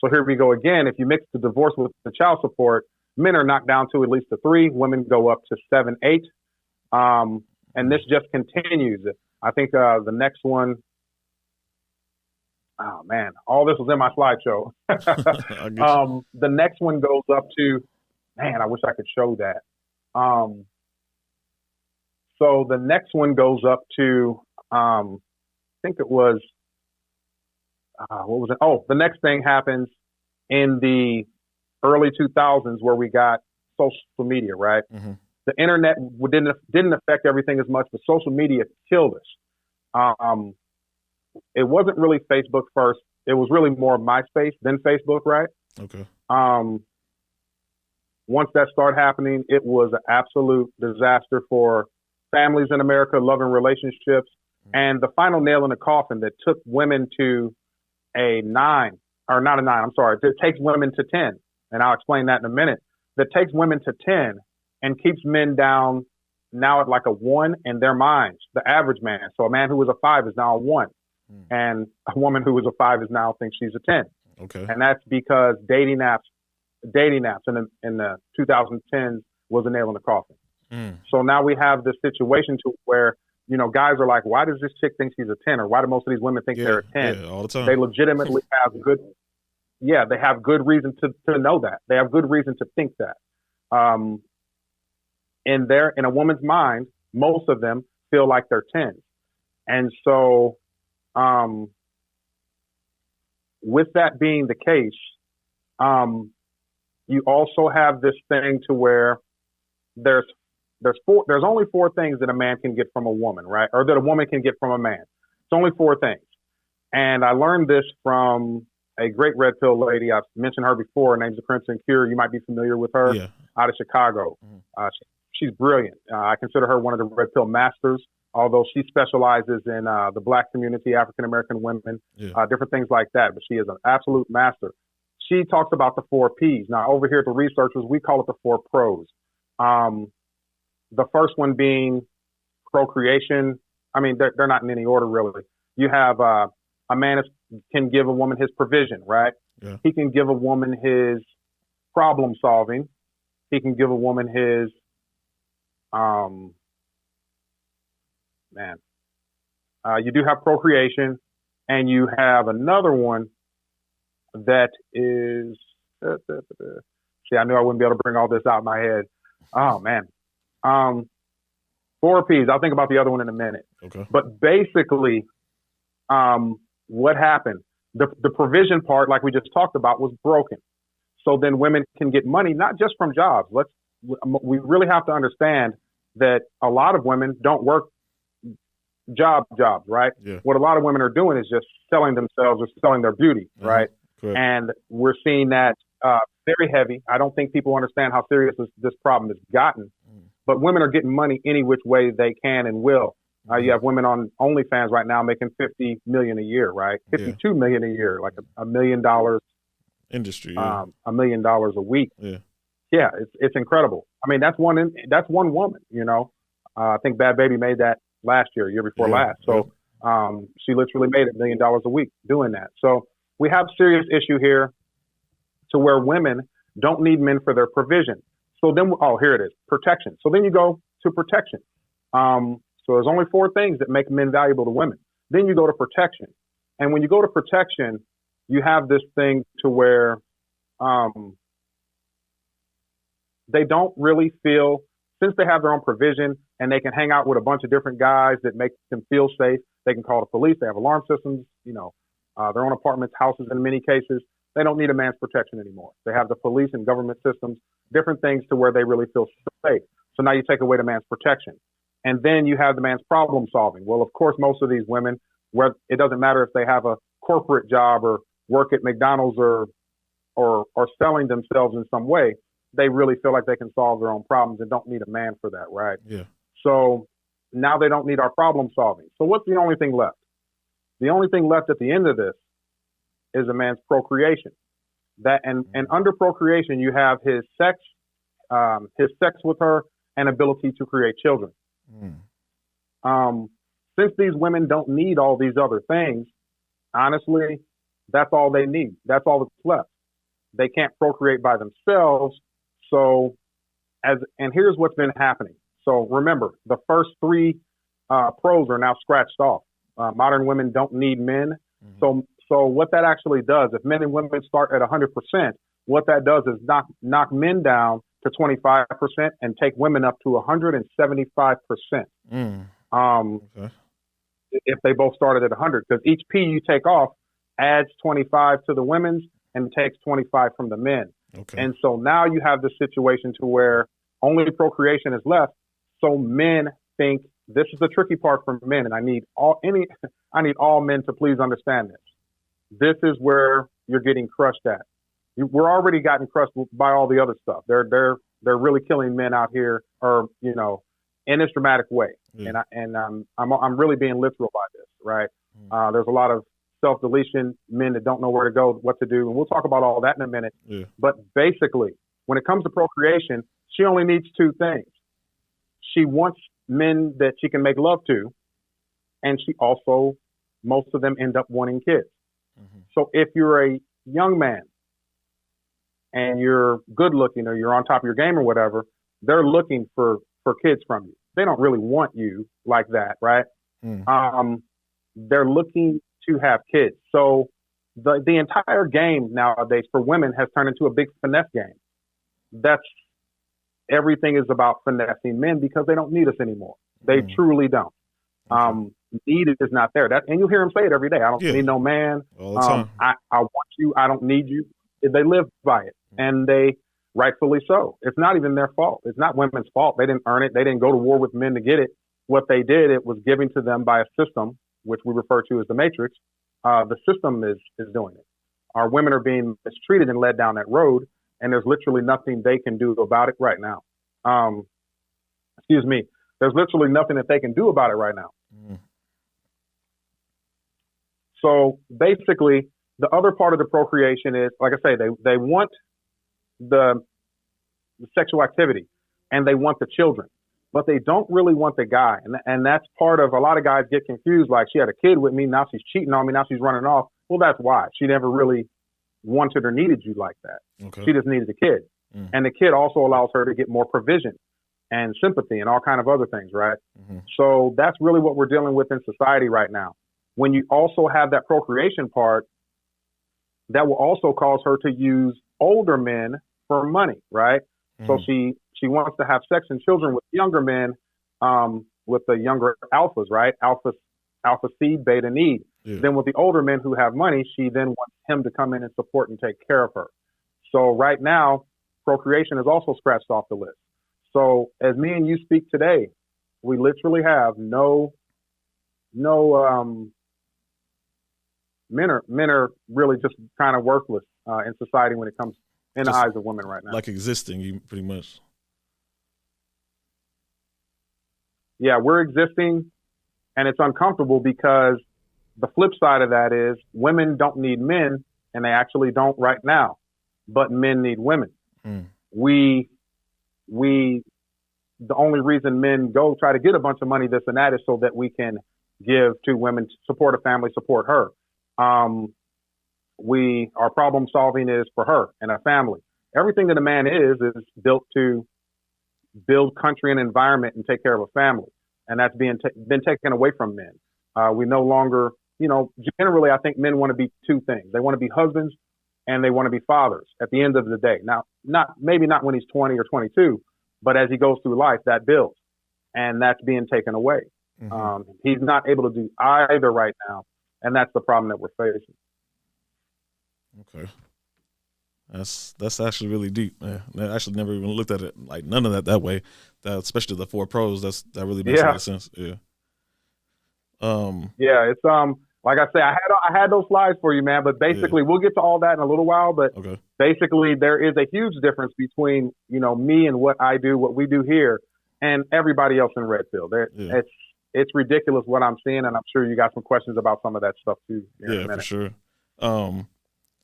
So here we go again. If you mix the divorce with the child support, men are knocked down to at least a 3. Women go up to 7, 8. And this just continues. I think the next one, oh man, all this was in my slideshow. The next one goes up to, man, I wish I could show that. So the next one goes up to, I think it was, what was it? Oh, the next thing happens in the early 2000s where we got social media, right? Mm-hmm. The internet didn't affect everything as much, but social media killed us. It wasn't really Facebook first. It was really more MySpace than Facebook, right? Okay. Once that started happening, it was an absolute disaster for families in America, loving relationships. And the final nail in the coffin that took women to a 9, or not a 9, I'm sorry, that takes women to 10. And I'll explain that in a minute. That takes women to 10 and keeps men down now at like a 1 in their minds, the average man. So a man who was a 5 is now a 1. And a woman who was a 5 is now thinks she's a 10. Okay. And that's because dating apps in the 2010s was a nail in the coffin. So now we have this situation to where, you know, guys are like, why does this chick think she's a 10? Or why do most of these women think they're a 10? Yeah, all the time. They legitimately have they have good reason to know that. They have good reason to think that. In a woman's mind, most of them feel like they're 10s. And so, with that being the case, you also have this thing to where there's only 4 things that a man can get from a woman, right? Or that a woman can get from a man. It's only 4 things. And I learned this from a great red pill lady. I've mentioned her before. Her name's the Crimson Cure. You might be familiar with her, out of Chicago. She's brilliant. I consider her one of the red pill masters, although she specializes in the Black community, African-American women, different things like that. But she is an absolute master. She talks about the 4 Ps. Now, over here at the Researchers, we call it the 4 pros. The first one being procreation. I mean, they're not in any order, really. You have a man can give a woman his provision, right? Yeah. He can give a woman his problem solving. He can give a woman his, you do have procreation, and you have another one that is, see, I knew I wouldn't be able to bring all this out in my head. Oh, man. 4 Ps. I'll think about the other one in a minute. Okay. But basically, what happened? The provision part, like we just talked about, was broken. So then women can get money, not just from jobs. We really have to understand that a lot of women don't work jobs, right? Yeah. What a lot of women are doing is just selling themselves or selling their beauty, right? Correct. And we're seeing that very heavy. I don't think people understand how serious this problem has gotten. But women are getting money any which way they can and will. You have women on OnlyFans right now making $50 million a year, right? $52 million a year, like $1 million industry. $1 million a week. Yeah, it's incredible. I mean, that's one woman. You know, I think Bad Baby made that last year before last. So she literally made $1 million a week doing that. So we have a serious issue here, to where women don't need men for their provision. So then, here it is, protection. So then you go to protection. So there's only 4 things that make men valuable to women. Then you go to protection. And when you go to protection, you have this thing to where they don't really feel, since they have their own provision and they can hang out with a bunch of different guys that make them feel safe, they can call the police, they have alarm systems, their own apartments, houses in many cases. They don't need a man's protection anymore. They have the police and government systems, different things to where they really feel safe. So now you take away the man's protection. And then you have the man's problem solving. Well, of course, most of these women, where it doesn't matter if they have a corporate job or work at McDonald's or selling themselves in some way, they really feel like they can solve their own problems and don't need a man for that, right? Yeah. So now they don't need our problem solving. So what's the only thing left? The only thing left at the end of this is a man's procreation. And under procreation, you have his sex with her, and ability to create children. Since these women don't need all these other things, honestly, That's all they need. That's all that's left. They can't procreate by themselves. So, and here's what's been happening. So remember, the first three pros are now scratched off. Modern women don't need men. Mm-hmm. So what that actually does, if men and women start at 100%, what that does is knock men down to 25% and take women up to 175%. Okay. If they both started at 100, because each P you take off adds 25 to the women's and takes 25 from the men. Okay. And so now you have this situation to where only procreation is left. So men think this is the tricky part for men, and I need all men to please understand this. This is where you're getting crushed at. We're already gotten crushed by all the other stuff. They're really killing men out here, or in this dramatic way. Yeah. And I'm really being literal by this, right? There's a lot of self-deletion, men that don't know where to go, what to do, and we'll talk about all that in a minute. Yeah. But basically, when it comes to procreation, she only needs two things. She wants men that she can make love to, and she also, most of them end up wanting kids. Mm-hmm. So if you're a young man and you're good looking or you're on top of your game or whatever, they're looking for kids from you. They don't really want you like that, right? They're looking to have kids. So the entire game nowadays for women has turned into a big finesse game. Everything is about finessing men because they don't need us anymore. They truly don't. Need is not there. And you hear them say it every day. I don't need no man. All the time. I want you. I don't need you. They live by it, and they rightfully so. It's not even their fault. It's not women's fault. They didn't earn it. They didn't go to war with men to get it. What they did, it was given to them by a system, which we refer to as the matrix. The system is doing it. Our women are being mistreated and led down that road, and there's literally nothing they can do about it right now. There's literally nothing that they can do about it right now. So basically, the other part of the procreation is, like I say, they want the sexual activity and they want the children, but they don't really want the guy. And that's part of, a lot of guys get confused. Like, she had a kid with me. Now she's cheating on me. Now she's running off. Well, that's why. She never really wanted or needed you like that. Okay. She just needed a kid. And the kid also allows her to get more provision and sympathy and all kind of other things, right? So that's really what we're dealing with in society right now. When you also have that procreation part, that will also cause her to use older men for money, right? So she wants to have sex and children with younger men, with the younger alphas, right? Alpha seed, beta need. Yeah. Then with the older men who have money, she then wants him to come in and support and take care of her. So right now, procreation is also scratched off the list. So as me and you speak today, we literally have no men are really just kind of worthless in society when it comes in just the eyes of women right now. Like existing, pretty much. Yeah, we're existing, and it's uncomfortable because the flip side of that is women don't need men, and they actually don't right now, but men need women. The only reason men go try to get a bunch of money, this and that, is so that we can give to women, support a family, support her. Our problem solving is for her and a family. Everything that a man is built to build country and environment and take care of a family. And that's been taken away from men. We no longer, generally, I think men want to be two things. They want to be husbands and they want to be fathers at the end of the day. Now, maybe not when he's 20 or 22, but as he goes through life, that builds, and that's being taken away. He's not able to do either right now, and that's the problem that we're facing. Okay, that's actually really deep, man. I actually never even looked at it like none of that way. Especially the four pros. That really makes a lot of sense. Yeah. Yeah, it's like I say, I had those slides for you, man. But basically, we'll get to all that in a little while. But basically, there is a huge difference between me and what I do, what we do here, and everybody else in Redfield. It's ridiculous what I'm seeing, and I'm sure you got some questions about some of that stuff too. Yeah, for sure.